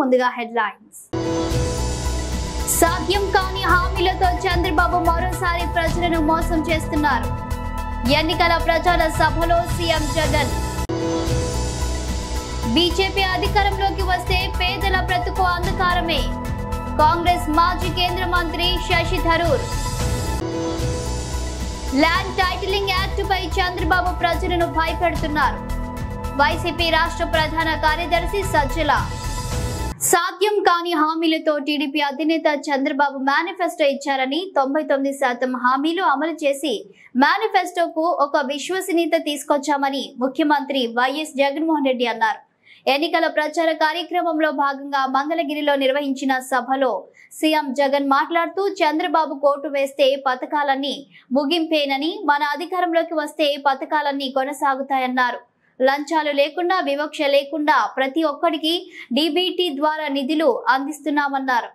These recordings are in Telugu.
ముందుగా హెడ్లైన్స్. సాధ్యం కాని హామీలతో చంద్రబాబు మరోసారి ప్రజలను మోసం చేస్తున్నారు. ఎన్నికల ప్రచార సభలో సీఎం జగన్. బీజేపీ అధికారంలోకి వస్తే పేదల బ్రతుకు అంధకారమే. కాంగ్రెస్ మాజీ కేంద్ర మంత్రి Shashi Tharoor. Land titling act పై చంద్రబాబు ప్రజలను భయపెడుతున్నారు. వైసీపీ రాష్ట్ర ప్రధాన కార్యదర్శి సజ్జల. సాధ్యం కాని హామీలతో టీడీపీ అధినేత చంద్రబాబు మేనిఫెస్టో ఇచ్చారని 99% హామీలు అమలు చేసి మేనిఫెస్టోకు ఒక విశ్వసనీయత తీసుకొచ్చామని ముఖ్యమంత్రి వైఎస్ జగన్మోహన్ రెడ్డి అన్నారు. ఎన్నికల ప్రచార కార్యక్రమంలో భాగంగా మంగళగిరిలో నిర్వహించిన సభలో సీఎం జగన్ మాట్లాడుతూ చంద్రబాబు కోటు వేస్తే పథకాలన్నీ ముగింపేనని, మన అధికారంలోకి వస్తే పథకాలన్నీ కొనసాగుతాయన్నారు. లంచాలు లేకుండా, వివక్ష లేకుండా ప్రతి ఒక్కరికి డీబీటీ ద్వారా నిధులు అందిస్తున్నామన్నారు.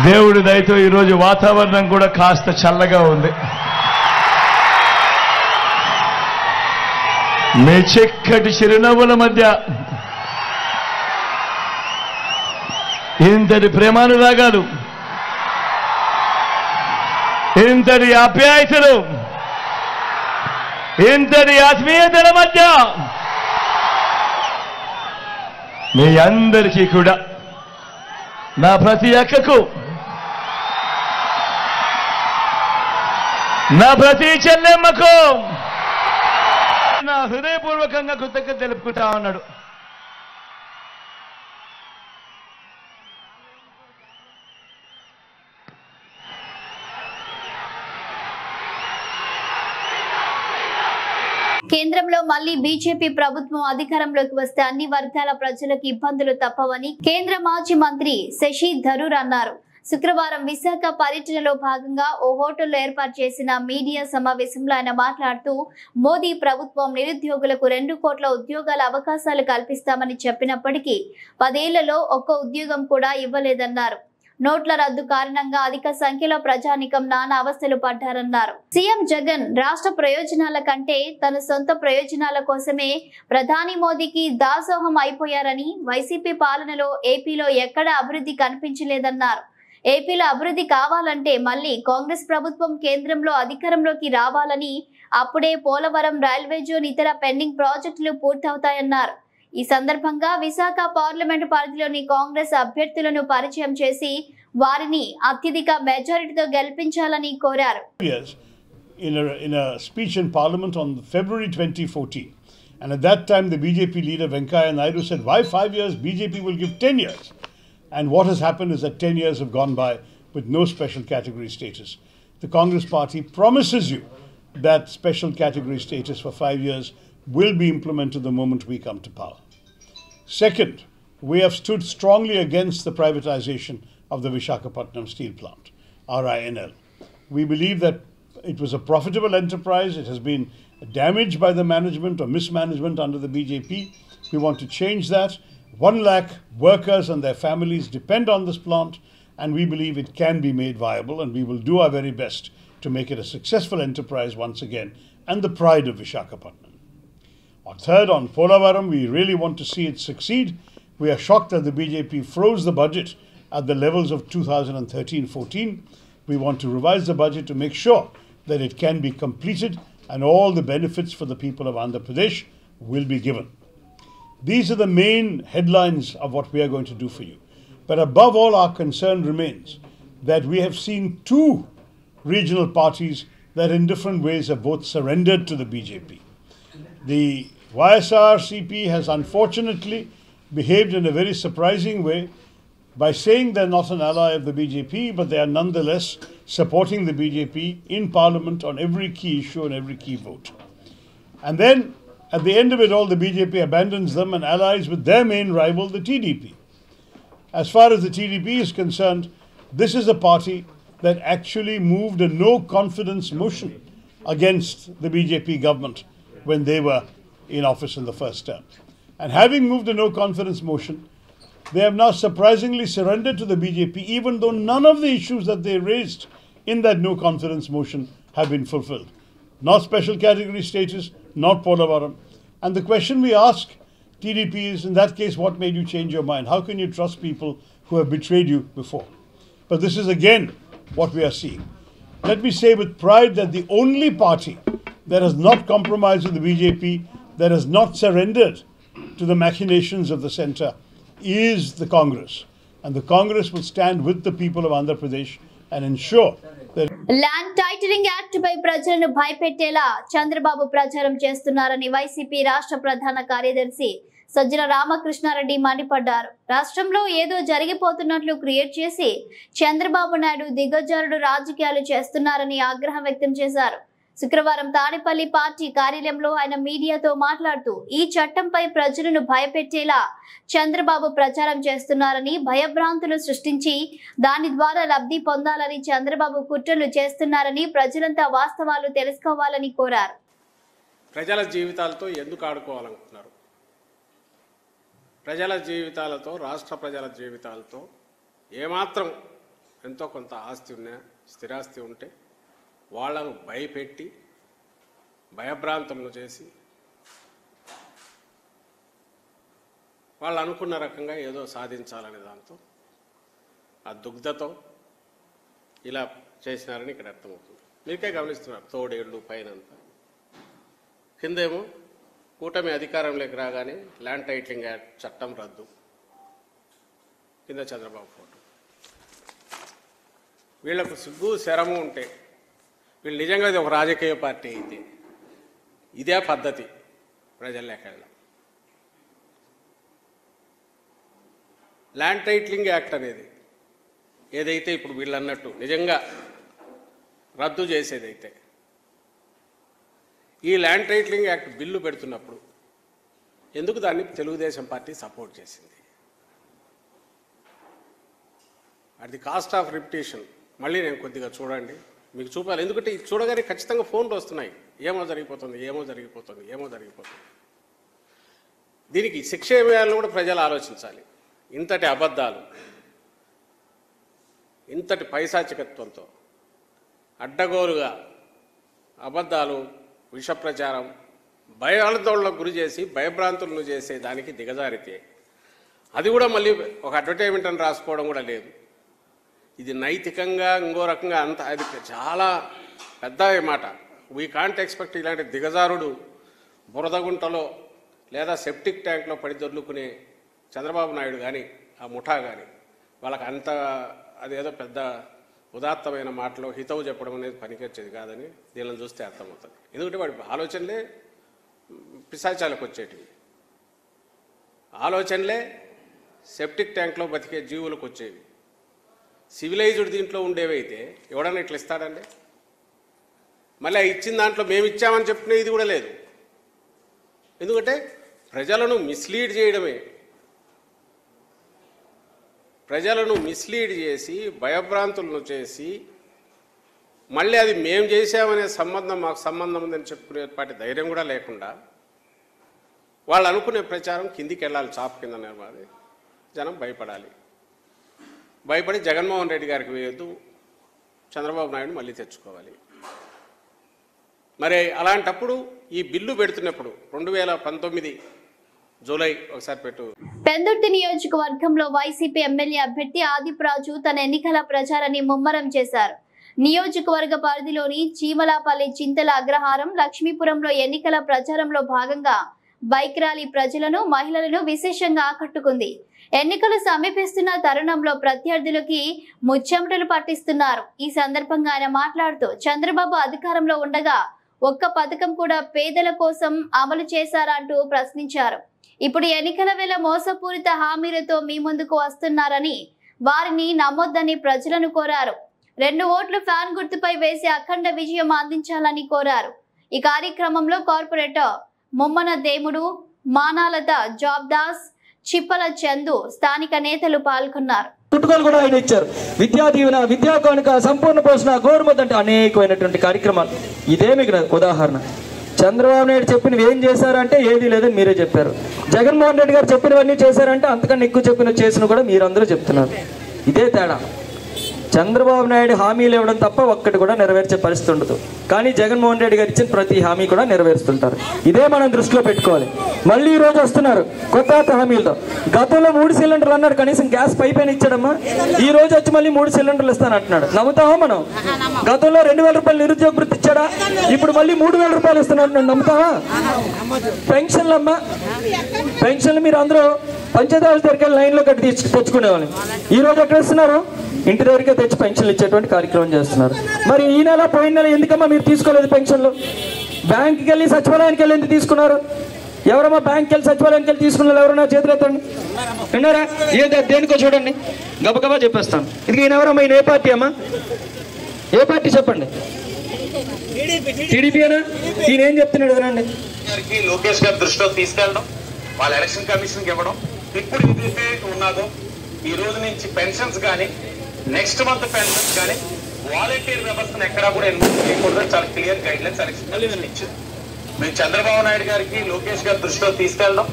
దేవుడి దయతో ఈరోజు వాతావరణం కూడా కాస్త చల్లగా ఉంది. మీ చిక్కటి చిరునవ్వుల మధ్య ఇంతటి ప్రేమానురాగాలు, ఇంతటి ఆప్యాయతలు, ఇంతటి ఆత్మీయతల మధ్య మీ అందరికీ కూడా, నా ప్రతి అక్కకు, నా ప్రతి చెల్లెమ్మకు నా హృదయపూర్వకంగా కృతజ్ఞత తెలుపుకుంటా ఉన్నాడు. కేంద్రంలో మళ్లీ బీజేపీ ప్రభుత్వం అధికారంలోకి వస్తే అన్ని వర్గాల ప్రజలకు ఇబ్బందులు తప్పవని కేంద్ర మాజీ మంత్రి శశి థరూర్ అన్నారు. శుక్రవారం విశాఖ పర్యటనలో భాగంగా ఓ హోటల్లో ఏర్పాటు చేసిన మీడియా సమావేశంలో ఆయన మాట్లాడుతూ మోదీ ప్రభుత్వం నిరుద్యోగులకు 2 కోట్ల ఉద్యోగాల అవకాశాలు కల్పిస్తామని చెప్పినప్పటికీ 10 ఏళ్లలో ఒక్క ఉద్యోగం కూడా ఇవ్వలేదన్నారు. నోట్ల రద్దు కారణంగా అధిక సంఖ్యలో ప్రజానికం నానా అవస్థలు పడ్డారన్నారు. సీఎం జగన్ రాష్ట్ర ప్రయోజనాల కంటే తన సొంత ప్రయోజనాల కోసమే ప్రధాని మోదీకి దాసోహం అయిపోయారని, వైసీపీ పాలనలో ఏపీలో ఎక్కడ అభివృద్ధి కనిపించలేదన్నారు. ఏపీలో అభివృద్ధి కావాలంటే మళ్లీ కాంగ్రెస్ ప్రభుత్వం కేంద్రంలో అధికారంలోకి రావాలని, అప్పుడే పోలవరం రైల్వే జోన్ ఇతర పెండింగ్ ప్రాజెక్టులు పూర్తవుతాయన్నారు. ఈ సందర్భంగా విశాఖ పార్లమెంటు పరిధిలోని కాంగ్రెస్ అభ్యర్థులను పరిచయం చేసి వారిని అత్యధిక మెజారిటీతో గెలిపించాలని కోరారు. In a speech in Parliament on February 2014, and at that time the BJP leader Venkaiah Naidu said, why 5 years? BJP will give 10 years. And what has happened is that 10 years have gone by with no special category status. The Congress party promises you that special category status for 5 years will be implemented the moment we come to power. Second, we have stood strongly against the privatization of the Visakhapatnam steel plant, RINL. We believe that it was a profitable enterprise. It has been damaged by the management or mismanagement under the BJP. We want to change that. 1 lakh workers and their families depend on this plant, and we believe it can be made viable, and we will do our very best to make it a successful enterprise once again and the pride of Visakhapatnam. Third, on Polavaram, we really want to see it succeed. We are shocked that the BJP froze the budget at the levels of 2013-14. We want to revise the budget to make sure that it can be completed and all the benefits for the people of Andhra Pradesh will be given. These are the main headlines of what we are going to do for you. But above all, our concern remains that we have seen two regional parties that in different ways have both surrendered to the BJP. The YSRCP has unfortunately behaved in a very surprising way by saying they're not an ally of the BJP, but they are nonetheless supporting the BJP in Parliament on every key issue and every key vote. And then, at the end of it all, the BJP abandons them and allies with their main rival, the TDP. As far as the TDP is concerned, this is a party that actually moved a no-confidence motion against the BJP government when they were in office in the first term. And having moved a no-confidence motion, they have now surprisingly surrendered to the BJP, even though none of the issues that they raised in that no-confidence motion have been fulfilled. Not special category status, not Polavaram. And the question we ask TDP is, in that case, what made you change your mind? How can you trust people who have betrayed you before? But this is again what we are seeing. Let me say with pride that the only party that has not compromised with the BJP, that has not surrendered to the machinations of the centre, is the Congress. And the Congress will stand with the people of Andhra Pradesh and ensure that land titling act పై ప్రజలను భయపెట్టేలా చంద్రబాబు ప్రచారం చేస్తున్నారని వైసీపీ రాష్ట్ర ప్రధాన కార్యదర్శి సజ్జల రామకృష్ణారెడ్డి మండిపడ్డారు. రాష్ట్రంలో ఏదో జరిగిపోతున్నట్లు క్రియేట్ చేసి చంద్రబాబు నాయుడు దిగజారుడు రాజకీయాలు చేస్తున్నారని ఆగ్రహం వ్యక్తం చేశారు. శుక్రవారం తాడేపల్లి పార్టీ కార్యాలయంలో ఆయన మీడియాతో మాట్లాడుతూ ఈ చట్టంపై ప్రజలను భయపెట్టేలా చంద్రబాబు ప్రచారం చేస్తున్నారని, భయభ్రాంతులు సృష్టించి దాని ద్వారా లబ్ధి పొందాలని చంద్రబాబు కుట్రలు చేస్తున్నారని, ప్రజలంతా వాస్తవాలు తెలుసుకోవాలని కోరారు. ప్రజల జీవితాలతో ఎందుకు ఆడుకోవాలనుకుంటున్నారు? ప్రజల జీవితాలతో, రాష్ట్ర ప్రజల జీవితాలతో ఏమాత్రం ఎంతో కొంత ఆస్తి ఉన్నా, స్థిరాస్తి ఉంటే వాళ్ళను భయపెట్టి భయభ్రాంతులను చేసి వాళ్ళు అనుకున్న రకంగా ఏదో సాధించాలనే దాంతో ఆ దుగ్ధతో ఇలా చేసినారని ఇక్కడ అర్థమవుతుంది. మీకే గమనిస్తున్నారు, తోడేళ్ళు పైనంతా, కిందేమో కూటమి అధికారంలోకి రాగానే ల్యాండ్ టైటిలింగ్ యాక్ట్ చట్టం రద్దు, కింద చంద్రబాబు ఫోటో. వీళ్లకు సిగ్గు శరము ఉంటే, వీళ్ళు నిజంగా ఇది ఒక రాజకీయ పార్టీ అయితే ఇదే పద్ధతి ప్రజల్లోకి వెళ్ళడం. ల్యాండ్ టైటిలింగ్ యాక్ట్ అనేది ఏదైతే ఇప్పుడు వీళ్ళు అన్నట్టు నిజంగా రద్దు చేసేదైతే, ఈ ల్యాండ్ టైటిలింగ్ యాక్ట్ బిల్లు పెడుతున్నప్పుడు ఎందుకు దాన్ని తెలుగుదేశం పార్టీ సపోర్ట్ చేసింది? At the cost of repetition మళ్ళీ నేను కొద్దిగా చూడండి, మీకు చూపాలి. ఎందుకంటే ఇది చూడగానే ఖచ్చితంగా ఫోన్లు వస్తున్నాయి, ఏమో జరిగిపోతుంది, ఏమో జరిగిపోతుంది, ఏమో జరిగిపోతుంది. దీనికి శిక్ష వేయాలని కూడా ప్రజలు ఆలోచించాలి. ఇంతటి అబద్ధాలు, ఇంతటి పైశాచికత్వంతో అడ్డగోలుగా అబద్ధాలు, విష ప్రచారం, భయాందోళనకు గురి చేసి భయభ్రాంతులను చేసే దానికి దిగజారితే, అది కూడా మళ్ళీ ఒక అడ్వర్టైజ్మెంట్ అని రాసుకోవడం కూడా లేదు. ఇది నైతికంగా ఇంకో రకంగా అంత, అది చాలా పెద్ద మాట. వీ కాంట్ ఎక్స్పెక్ట్ ఇలాంటి దిగజారుడు బురదగుంటలో లేదా సెప్టిక్ ట్యాంక్లో పడి దొర్లుకునే చంద్రబాబు నాయుడు కానీ ఆ ముఠా కానీ వాళ్ళకి అంత అదేదో పెద్ద ఉదాత్తమైన మాటలో హితవు చెప్పడం అనేది పనికొచ్చేది కాదని దీనిని చూస్తే అర్థమవుతుంది. ఎందుకంటే వాడి ఆలోచనలే పిశాచాలకు వచ్చేటివి, ఆలోచనలే సెప్టిక్ ట్యాంక్లో బతికే జీవులకు వచ్చేవి. సివిలైజ్డ్ దీంట్లో ఉండేవైతే ఎవడన్నా ఇట్లా ఇస్తాడండి? మళ్ళీ ఇచ్చిన దాంట్లో మేము ఇచ్చామని చెప్పుకునే ఇది కూడా లేదు. ఎందుకంటే ప్రజలను మిస్లీడ్ చేయడమే, ప్రజలను మిస్లీడ్ చేసి భయభ్రాంతులను చేసి మళ్ళీ అది మేము చేసామనే సంబంధం, మాకు సంబంధం ఉందని చెప్పుకునేపాటి ధైర్యం కూడా లేకుండా వాళ్ళు అనుకునే ప్రచారం కిందికి వెళ్ళాలి, చాప్ కింద నిర్మాది జనం భయపడాలి. భయపడి జగన్మోహన్ రెడ్డి గారికి వేయొద్దు, చంద్రబాబు నాయుడు మళ్ళీ తెచ్చుకోవాలి. మరి అలాంటప్పుడు ఈ బిల్లు పెడుతున్నప్పుడు 2019 జూలై ఒకసారి పెట్టు. పెందుర్తి నియోజకవర్గంలో వైసీపీ ఎమ్మెల్యే అభ్యర్థి ఆదిప్రాజు తన ఎన్నికల ప్రచారాన్ని ముమ్మరం చేశారు. నియోజకవర్గ పరిధిలోని చీమలాపల్లి, చింతల అగ్రహారం, లక్ష్మీపురంలో ఎన్నికల ప్రచారంలో భాగంగా బైక్ ర్యాలీ ప్రజలను, మహిళలను విశేషంగా ఆకట్టుకుంది. ఎన్నికలు సమీపిస్తున్న తరుణంలో ప్రత్యర్థులకి ముచ్చెమటలు పట్టిస్తున్నారు. ఈ సందర్భంగా ఆయన మాట్లాడుతూ చంద్రబాబు అధికారంలో ఉండగా ఒక్క పథకం కూడా పేదల కోసం అమలు చేశారంటూ ప్రశ్నించారు. ఇప్పుడు ఎన్నికల వేళ మోసపూరిత హామీలతో మీ ముందుకు వస్తున్నారని, వారిని నమ్మొద్దని ప్రజలను కోరారు. 2 ఓట్లు ఫ్యాన్ గుర్తుపై వేసి అఖండ విజయం అందించాలని కోరారు. ఈ కార్యక్రమంలో కార్పొరేటర్ మొమ్మన దేముడు, మానాలత జాబ్దాస్, చిప్పల చందు, స్థానిక నేతలు పాల్గొన్నారు. పుట్టుకలు కూడా ఆయన ఇచ్చారు. విద్యా దీవెన, విద్యా కానుక, సంపూర్ణ పోషణ, గోరుముద్ద అంటే అనేకమైనటువంటి కార్యక్రమాలు. ఇదే మీకు ఉదాహరణ. చంద్రబాబు నాయుడు చెప్పినవి ఏం చేశారంటే ఏదీ లేదని మీరే చెప్పారు. జగన్మోహన్ రెడ్డి గారు చెప్పినవన్నీ చేశారంటే అంతకన్నా ఎక్కువ చేసిన కూడా మీరందరూ చెప్తున్నారు. ఇదే తేడా. చంద్రబాబు నాయుడు హామీలు ఇవ్వడం తప్ప ఒక్కటి కూడా నెరవేర్చే పరిస్థితి ఉండదు. కానీ జగన్మోహన్ రెడ్డి గారు ఇచ్చిన ప్రతి హామీ కూడా నెరవేరుస్తుంటారు. ఇదే మనం దృష్టిలో పెట్టుకోవాలి. మళ్ళీ ఈ రోజు వస్తున్నారు కొత్త హామీలతో. గతంలో 3 సిలిండర్లు అన్నాడు, కనీసం గ్యాస్ పైప్ అయినా ఇచ్చాడమ్మా. ఈ రోజు వచ్చి మళ్ళీ 3 సిలిండర్లు ఇస్తానంటున్నాడు. నమ్ముతావా మనం? గతంలో 2000 రూపాయలు నిరుద్యోగ వృత్తి ఇచ్చాడా? ఇప్పుడు మళ్ళీ 3000 రూపాయలు ఇస్తున్నాడు. నమ్ముతావా? పెన్షన్లు అమ్మా, పెన్షన్లు మీరు అందరూ పంచదారుల దగ్గర లైన్లో కట్టి తెచ్చుకునేవాళ్ళు. ఈ రోజు ఎక్కడ ఇస్తున్నారు? ఇంటి దగ్గరికే తెచ్చి పెన్షన్లు ఇచ్చేటువంటి కార్యక్రమం చేస్తున్నారు. మరి ఈ నెల పోయిన నెల ఎందుకమ్మా మీరు తీసుకోలేదు పెన్షన్లు? బ్యాంకుకి వెళ్ళి సచివాలయానికి వెళ్ళి ఎందుకు తీసుకున్నారు? ఎవరమ్మా బ్యాంక్కి వెళ్ళి సచివాలయానికి వెళ్ళి తీసుకున్నారు? ఎవరన్నా చేతులు ఎత్తండి. విన్నారా? దేనికో చూడండి, గబగబా చెప్పేస్తాను. ఇది ఈయన ఎవరమ్మా? ఈయన ఏ పార్టీ అమ్మా? ఏ పార్టీ చెప్పండి? టీడీపీనా? ఈయన ఏం చెప్తున్నాడు వినండి. లోకేష్ గారి దృష్టిలో తీసుకెళ్ళడం, వాళ్ళ ఎలక్షన్ కమిషన్కి ఇవ్వడం, ఇప్పుడు ఏదైతే ఉన్నదో ఈ రోజు నుంచి పెన్షన్స్ కానీ, నెక్స్ట్ మంత్ పెన్షన్స్ కానీ, వాలంటీర్ వ్యవస్థను ఎక్కడా కూడా ఇన్వాల్వ్ చేయకూడదని చాలా clear guide lines election commission ఇచ్చింది. మేము చంద్రబాబు నాయుడు గారికి లోకేష్ గారి దృష్టిలో తీసుకెళ్ళడం,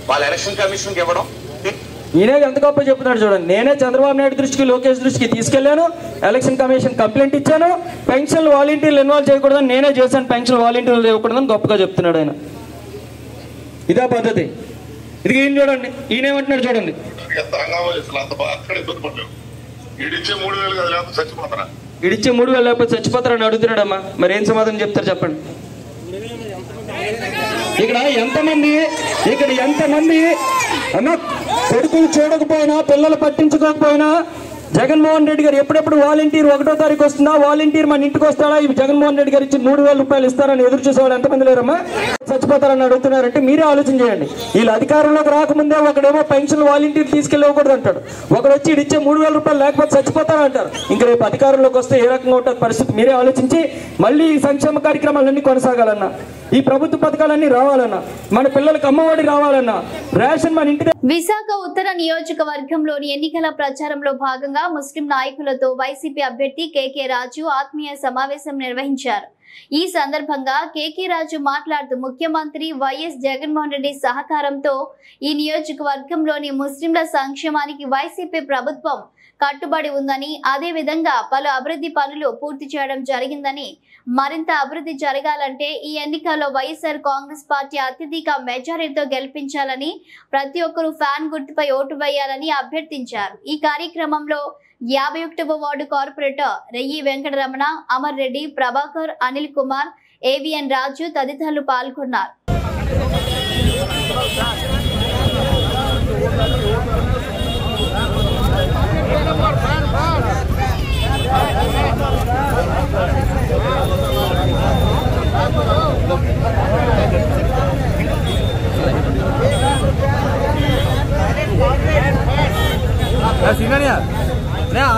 వాళ్ళ ఎలక్షన్ కమిషన్కి ఇవ్వడం. ఈయనే ఎంత గొప్ప చెప్తున్నాడు చూడండి. నేనే చంద్రబాబు నాయుడు దృష్టికి, లోకేష్ దృష్టికి తీసుకెళ్లాను, ఎలక్షన్ కమిషన్ కంప్లైంట్ ఇచ్చాను, పెన్షన్లు వాలంటీర్లు ఇన్వాల్వ్ చేయకూడదని నేనే చేశాను, పెన్షన్ వాలంటీర్లు ఇవ్వకూడదని గొప్పగా చెప్తున్నాడు ఆయన. ఇదే పద్ధతి. ఇది ఈయన చూడండి, ఈయనేమంటున్నాడు చూడండి. ఇడిచ్చే 3000 లేకపోతే చచ్చిపోతారని అడుగుతున్నాడమ్మా. మరి ఏం సమాధానం చెప్తారు చెప్పండి? ఇక్కడ ఎంతమంది అన్న కొడుకులు చూడకపోయినా, పిల్లలు పట్టించుకోకపోయినా, జగన్మోహన్ రెడ్డి గారు ఎప్పుడెప్పుడు వాలంటీర్ 1వ తారీఖు వస్తుందా, వాలంటీర్ మన ఇంటికి వస్తాడా, ఇవి జగన్మోహన్ రెడ్డి గారు ఇచ్చి 3000 రూపాయలు ఇస్తారని ఎదురు చూసేవాళ్ళు ఎంతమంది లేరమ్మా? చచ్చిపోతారని అడుగుతున్నారంటే మీరే ఆలోచన చేయండి. వీళ్ళు అధికారంలోకి రాకముందే ఒకడేమో పెన్షన్ వాలంటీర్ తీసుకెళ్ళి ఇవ్వకూడదు అంటాడు, ఒకడు వచ్చి ఇచ్చే 3000 రూపాయలు లేకపోతే చచ్చిపోతారంటారు. ఇంకా రేపు అధికారంలోకి వస్తే ఏ రకంగా ఉంటుంది పరిస్థితి మీరే ఆలోచించి మళ్ళీ ఈ సంక్షేమ కార్యక్రమాలన్నీ కొనసాగాలన్నా, ఈ ప్రభుత్వ పథకాలన్నీ రావాలన్నా, మన పిల్లలకు అమ్మఒడి రావాలన్నా, రేషన్ మన ఇంటి. విశాఖ ఉత్తర నియోజకవర్గంలోని ఎన్నికల ప్రచారంలో భాగంగా ముస్లిం నాయకులతో వైసీపీ అభ్యర్థి కేకే రాజు ఆత్మీయ సమావేశం నిర్వహించారు. ఈ సందర్భంగా కేకే రాజు మాట్లాడుతూ ముఖ్యమంత్రి వైఎస్ జగన్మోహన్ రెడ్డి సహకారంతో ఈ నియోజకవర్గంలోని ముస్లింల సంక్షేమానికి వైసీపీ ప్రభుత్వం కట్టుబడి ఉందని, అదే విధంగా పలు అభివృద్ధి పనులు పూర్తి చేయడం జరిగిందని, మరింత అభివృద్ధి జరగాలంటే ఈ ఎన్నికల్లో వైఎస్ఆర్ కాంగ్రెస్ పార్టీ అత్యధిక మెజారిటీతో గెలిపించాలని, ప్రతి ఒక్కరూ ఫ్యాన్ గుర్తుపై ఓటు వేయాలని అభ్యర్థించారు. ఈ కార్యక్రమంలో 51వ ward corporator Reyyi Venkataramana, Amar Reddy, Prabhakar, Anil Kumar, AVN Raju తదితరులు పాల్గొన్నారు.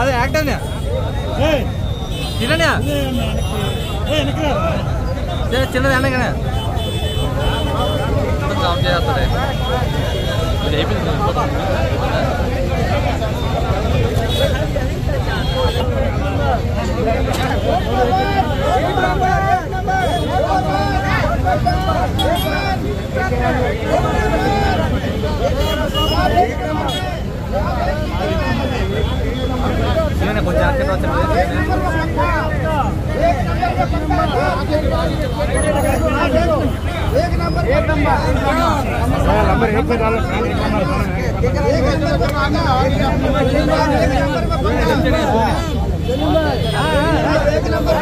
అదే యాక్టర్ చిన్నది అన్నగానే చేస్తాడే नंबर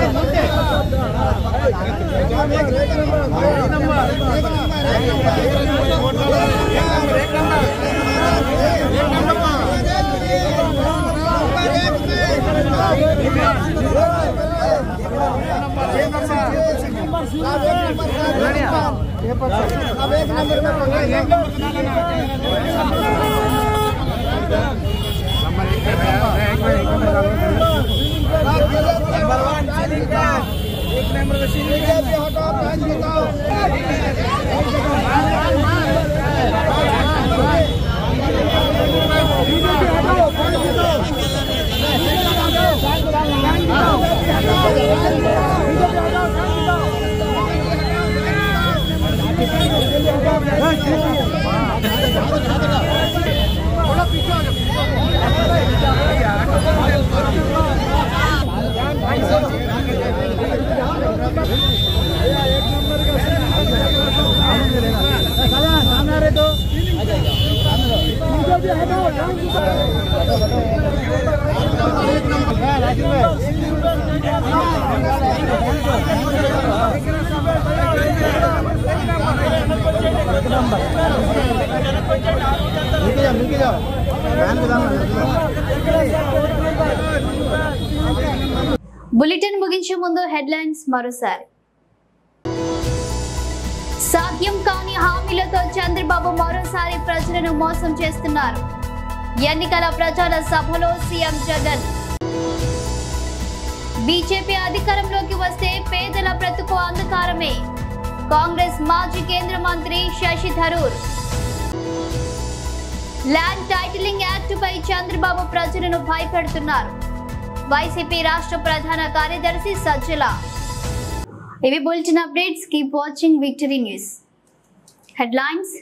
బులెటిన్ ముగించే ముందు హెడ్లైన్స్ మరోసారి. సాధ్యం కాని హామీలతో చంద్రబాబు మరోసారి ప్రజలను మోసం చేస్తున్నారు. ఎన్నికల ప్రచార సభలో సీఎం జగన్. బీజేపీ అధికారంలోకి వస్తే పేదల బ్రతుకు అంధకారమే. కాంగ్రెస్ మాజీ కేంద్ర మంత్రి Shashi Tharoor. Land titling act పై చంద్రబాబు ప్రజలను భయపెడుతున్నారు. వైసీపీ రాష్ట్ర ప్రధాన కార్యదర్శి సజ్జల. ఇవి bulletin updates. Keep watching Victory News. Headlines.